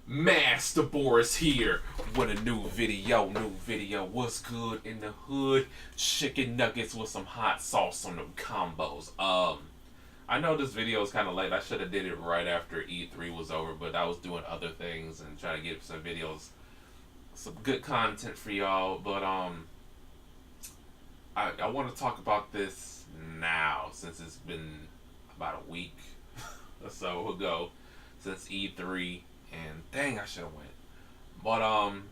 MasterBoris here with a new video. What's good in the hood? Chicken nuggets with some hot sauce on them combos. I know this video is kind of late. I should have did it right after E3 was over, but I was doing other things and trying to get some videos, some good content for y'all. But I want to talk about this now since it's been about a week or so ago since E3. And dang, I should have went. But I'm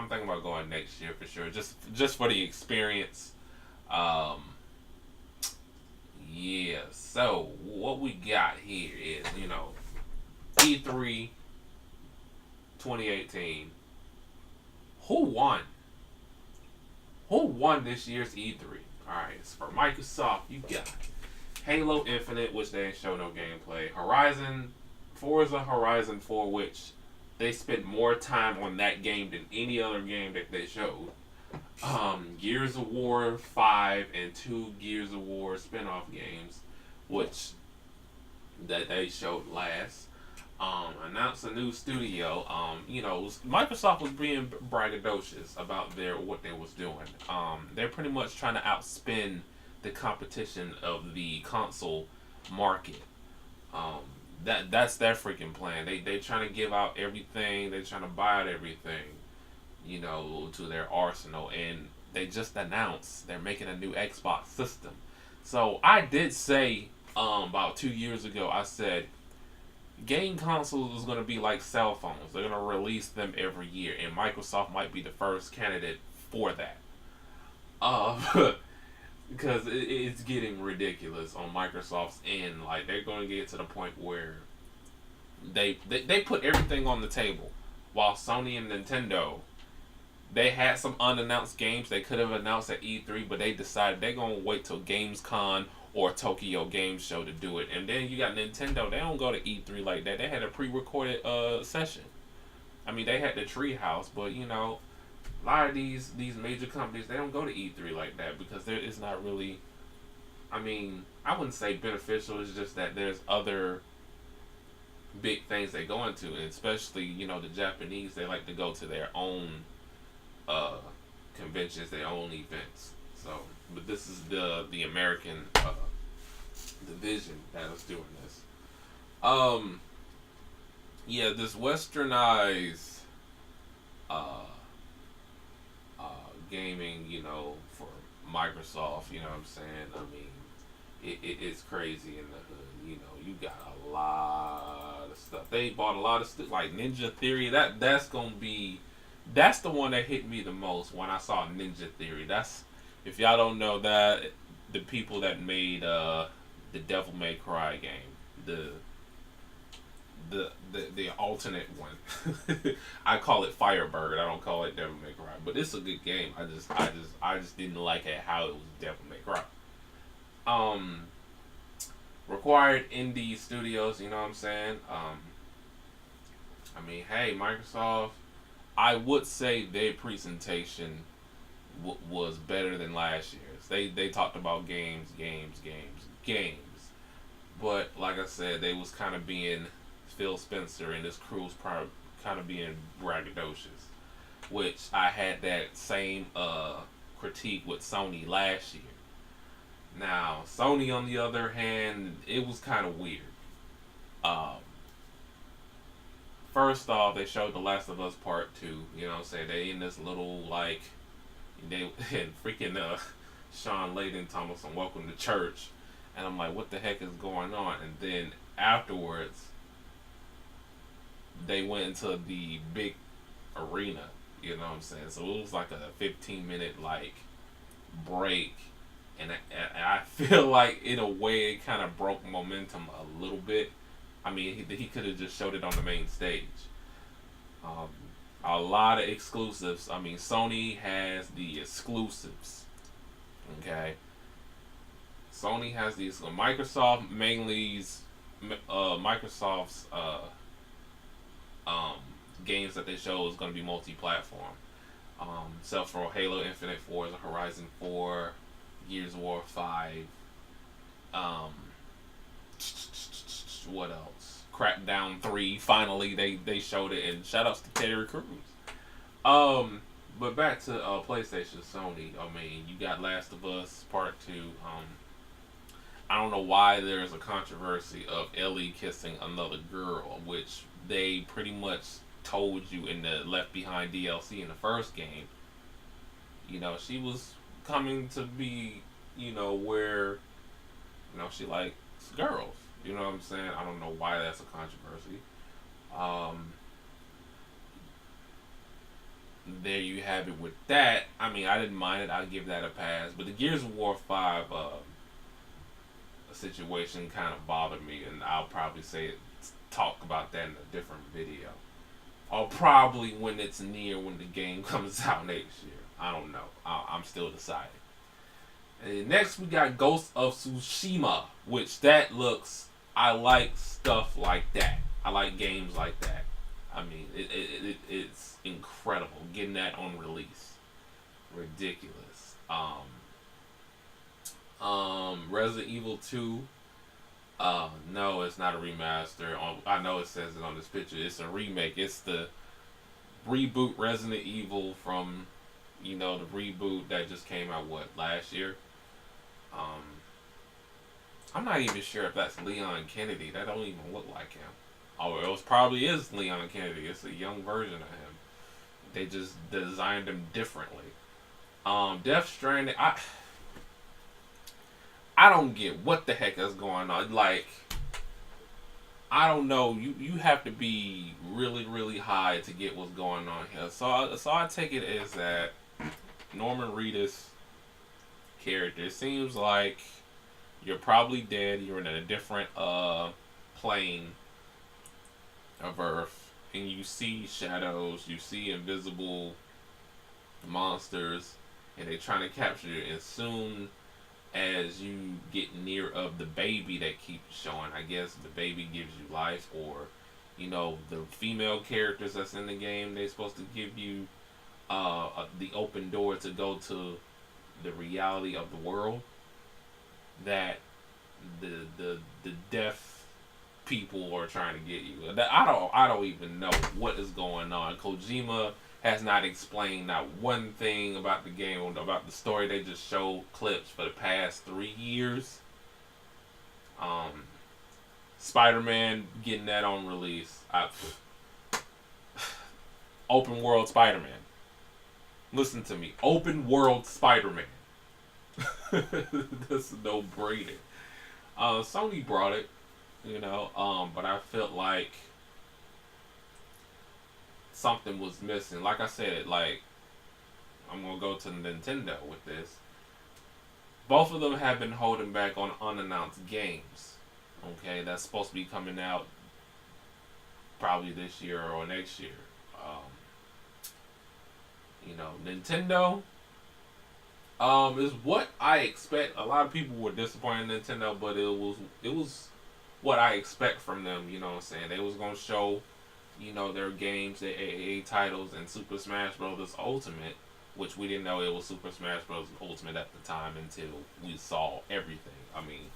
thinking about going next year for sure, just for the experience. Yeah. So what we got here is E3 2018. Who won? Who won this year's E3? All right, it's for Microsoft. You got Halo Infinite, which they ain't show no gameplay. Forza Horizon 4, which they spent more time on that game than any other game that they showed. Gears of War 5 and 2 Gears of War spin-off games, which that they showed last. Announced a new studio. Microsoft was being braggadocious about what they was doing. They're pretty much trying to outspin the competition of the console market. That's their freaking plan. They trying to give out everything. They're trying to buy out everything, to their arsenal. And they just announced they're making a new Xbox system. So I did say about 2 years ago, I said game consoles is going to be like cell phones. They're going to release them every year, and Microsoft might be the first candidate for that. Because it's getting ridiculous on Microsoft's end. Like, they're going to get to the point where they put everything on the table, while Sony and Nintendo, they had some unannounced games they could have announced at E3, but they decided they're going to wait till Gamescom or Tokyo Game Show to do it. And then you got Nintendo. They don't go to E3 like that. They had a pre-recorded session. I mean, they had the Treehouse, but a lot of these major companies, they don't go to E3 like that because it's not really, I wouldn't say beneficial. It's just that there's other big things they go into, and especially the Japanese, they like to go to their own conventions, their own events. So, but this is the American division that is doing this. This westernized gaming, for Microsoft, what I'm saying? It's crazy in the hood. You got a lot of stuff. They bought a lot of stuff, like Ninja Theory. That's the one that hit me the most when I saw Ninja Theory. That's, if y'all don't know, that the people that made the Devil May Cry game, the alternate one. I call it Firebird. I don't call it Devil May Cry, but it's a good game. I just didn't like it how it was Devil May Cry. Required indie studios. You know what I'm saying? Hey, Microsoft. I would say their presentation was better than last year's. They talked about games, but like I said, they was kind of being Phil Spencer and his crew's kind of being braggadocious, which I had that same critique with Sony last year. Now, Sony, on the other hand, it was kind of weird. First off, they showed The Last of Us Part 2. You know what I'm saying? They in this little, and freaking Sean Layden Thomas on Welcome to Church. And I'm like, what the heck is going on? And then afterwards, they went into the big arena, you know what I'm saying? So it was like a 15-minute break, and I feel like in a way it kind of broke momentum a little bit. He could have just showed it on the main stage. A lot of exclusives. Sony has the exclusives. Okay. Sony has these. Microsoft mainly Microsoft's games that they show is going to be multi-platform. So for Halo Infinite, Forza Horizon 4, Gears of War 5, what else? Crackdown 3. Finally, they showed it, and shout outs to Terry Crews. But back to PlayStation, Sony. I mean, you got Last of Us Part 2. I don't know why there's a controversy of Ellie kissing another girl, which they pretty much told you in the Left Behind DLC in the first game. You know, she was coming to be, where, she likes girls. You know what I'm saying? I don't know why that's a controversy. There you have it with that. I mean, I didn't mind it. I'd give that a pass. But the Gears of War 5 situation kind of bothered me, and I'll probably talk about that in a different video. Or probably when the game comes out next year. I don't know. I'm still deciding. And next we got Ghost of Tsushima, which I like stuff like that. I like games like that. I mean, it's incredible getting that on release. Ridiculous. Resident Evil 2. No, it's not a remaster. I know it says it on this picture. It's a remake. It's the reboot Resident Evil from, the reboot that just came out last year. I'm not even sure if that's Leon Kennedy. That don't even look like him. Oh, it probably is Leon Kennedy. It's a young version of him. They just designed him differently. Death Stranding. I don't get what the heck is going on. Like, I don't know. You have to be really, really high to get what's going on here. So I take it as that Norman Reedus character. It seems like you're probably dead. You're in a different plane of Earth, and you see shadows. You see invisible monsters, and they're trying to capture you. And soon as you get near of the baby that keeps showing, I guess the baby gives you life, or the female characters that's in the game, they're supposed to give you the open door to go to the reality of the world that the deaf people are trying to get you. I don't even know what is going on. Kojima has not explained not one thing about the game, about the story. They just show clips for the past 3 years. Spider-Man getting that on release. Open world Spider-Man. Listen to me. Open world Spider-Man. That's a no-brainer. Sony brought it, but I felt like something was missing. Like I said, I'm going to go to Nintendo with this. Both of them have been holding back on unannounced games. Okay, that's supposed to be coming out probably this year or next year. Nintendo is what I expect. A lot of people were disappointed in Nintendo, but it was what I expect from them. You know what I'm saying? They was gonna show, their games, their AAA titles, and Super Smash Bros. Ultimate, which we didn't know it was Super Smash Bros. Ultimate at the time until we saw everything. I mean,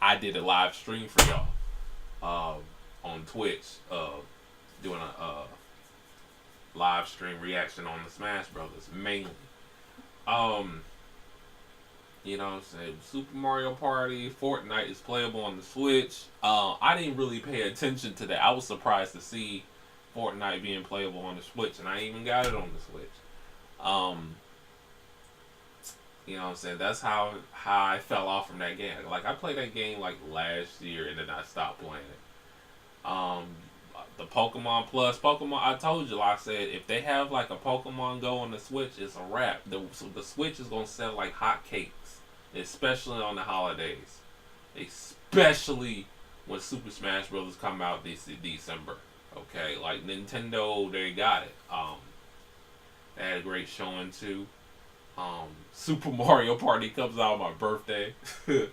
I did a live stream for y'all on Twitch, doing a live stream reaction on the Smash Brothers mainly. Super Mario Party, Fortnite is playable on the Switch. I didn't really pay attention to that. I was surprised to see Fortnite being playable on the Switch, and I even got it on the Switch. That's how I fell off from that game. Like, I played that game last year, and then I stopped playing it. The Pokemon Plus, I told you, I said, if they have a Pokemon Go on the Switch, it's a wrap. So the Switch is going to sell like hotcakes, especially on the holidays. Especially when Super Smash Bros. Come out this December. Okay, Nintendo, they got it. They had a great showing too. Super Mario Party comes out on my birthday. There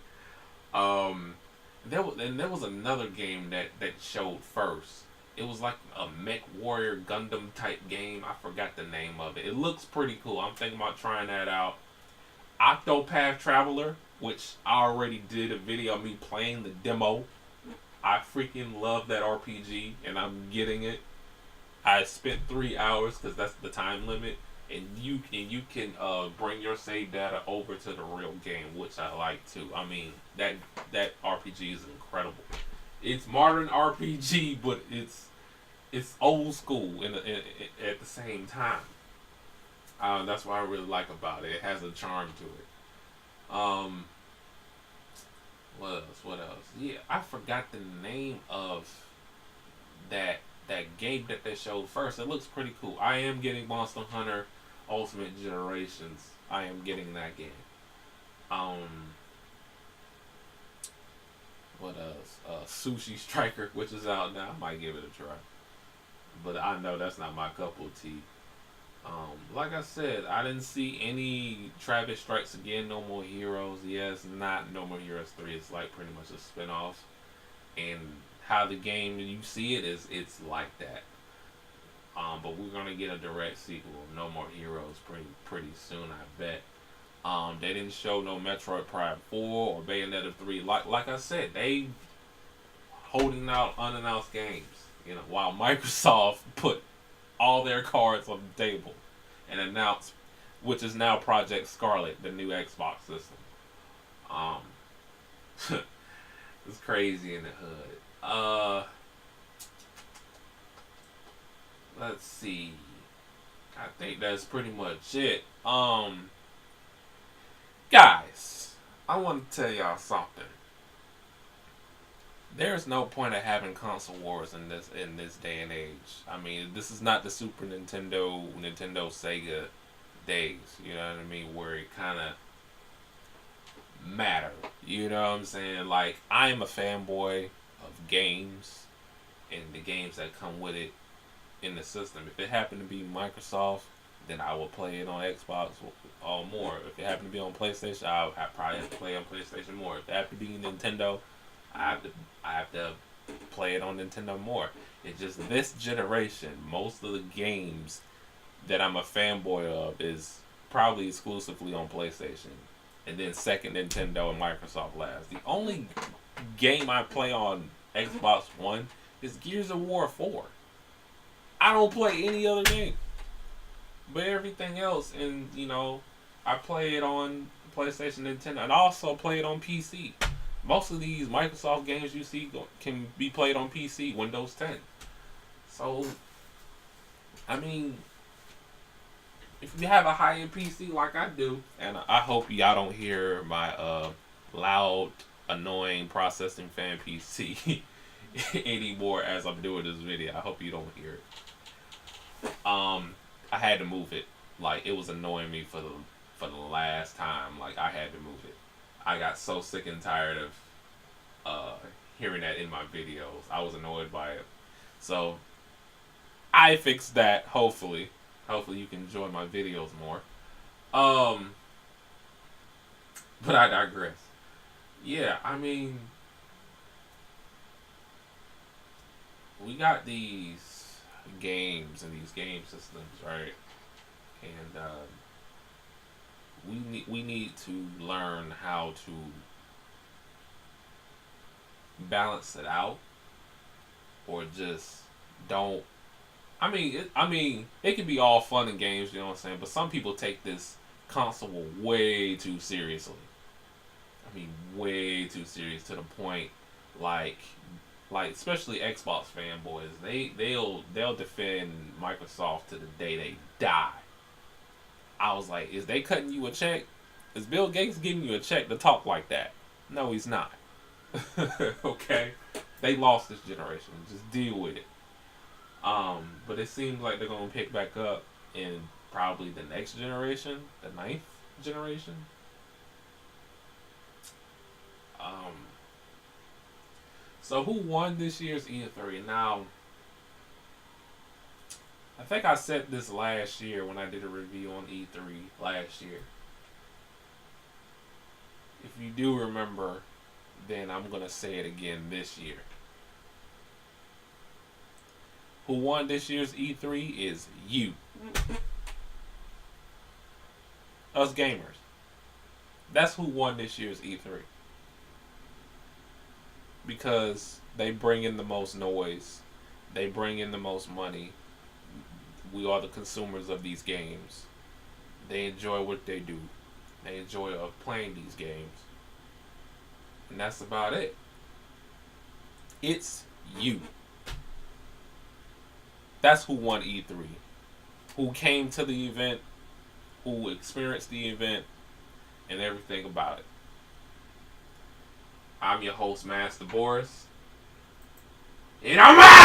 was another game that showed first. It was like a Mech Warrior Gundam type game. I forgot the name of it. It looks pretty cool. I'm thinking about trying that out. Octopath Traveler, which I already did a video of me playing the demo. I freaking love that RPG, and I'm getting it. I spent 3 hours because that's the time limit, and you can bring your save data over to the real game, which I like too. I mean that RPG is incredible. It's modern RPG, but it's old school at the same time. That's what I really like about it. It has a charm to it. What else? What else? Yeah, I forgot the name of that game that they showed first. It looks pretty cool. I am getting Monster Hunter Ultimate Generations. I am getting that game. Um, what else? Sushi Striker, which is out now. I might give it a try, but I know that's not my cup of tea. Like I said, I didn't see any Travis Strikes Again, No More Heroes. Yes, not No More Heroes 3. It's like pretty much a spin-off. And how the game you see it is it's like that. But we're gonna get a direct sequel of No More Heroes pretty soon, I bet. They didn't show no Metroid Prime 4 or Bayonetta 3. Like I said, they holding out unannounced games. You know, while Microsoft put all their cards on the table and announced, which is now Project Scarlet, the new Xbox system. Um, it's crazy in the hood. Let's see. I think that's pretty much it. Guys, I want to tell y'all something. There's no point of having console wars in this day and age. I mean, this is not the Super Nintendo Sega days. You know what I mean? Where it kind of mattered. You know what I'm saying? Like, I am a fanboy of games and the games that come with it in the system. If it happened to be Microsoft, then I will play it on Xbox or more. If it happened to be on PlayStation, I probably have to play on PlayStation more. If it happened to be Nintendo, I have to play it on Nintendo more. It's just this generation, most of the games that I'm a fanboy of is probably exclusively on PlayStation. And then second Nintendo and Microsoft last. The only game I play on Xbox One is Gears of War 4. I don't play any other game. But everything else, and I play it on PlayStation, Nintendo, and I also play it on PC. Most of these Microsoft games you see can be played on PC, Windows 10. So, I mean, if you have a high-end PC like I do, and I hope y'all don't hear my loud, annoying processing fan PC anymore as I'm doing this video. I hope you don't hear it. I had to move it. Like, it was annoying me for the last time. Like, I had to move it. I got so sick and tired of hearing that in my videos. I was annoyed by it. So, I fixed that, hopefully. Hopefully you can enjoy my videos more. But I digress. Yeah, I mean, we got these games and these game systems, right? And we need to learn how to balance it out, or just don't. It can be all fun and games, you know what I'm saying. But some people take this console way too seriously. I mean, way too serious to the point, like especially Xbox fanboys. They'll defend Microsoft to the day they die. I was like, is they cutting you a check? Is Bill Gates giving you a check to talk like that? No, he's not. Okay, they lost this generation. Just deal with it. But it seems like they're gonna pick back up in probably the next generation, the ninth generation. So who won this year's E3? Now, I think I said this last year when I did a review on E3 last year. If you do remember, then I'm gonna say it again this year. Who won this year's E3 is you. Us gamers. That's who won this year's E3. because they bring in the most noise. They bring in the most money. We are the consumers of these games. They enjoy what they do. They enjoy playing these games. And that's about it. It's you. That's who won E3. Who came to the event, who experienced the event, and everything about it. I'm your host, Master Boris. And I'm out!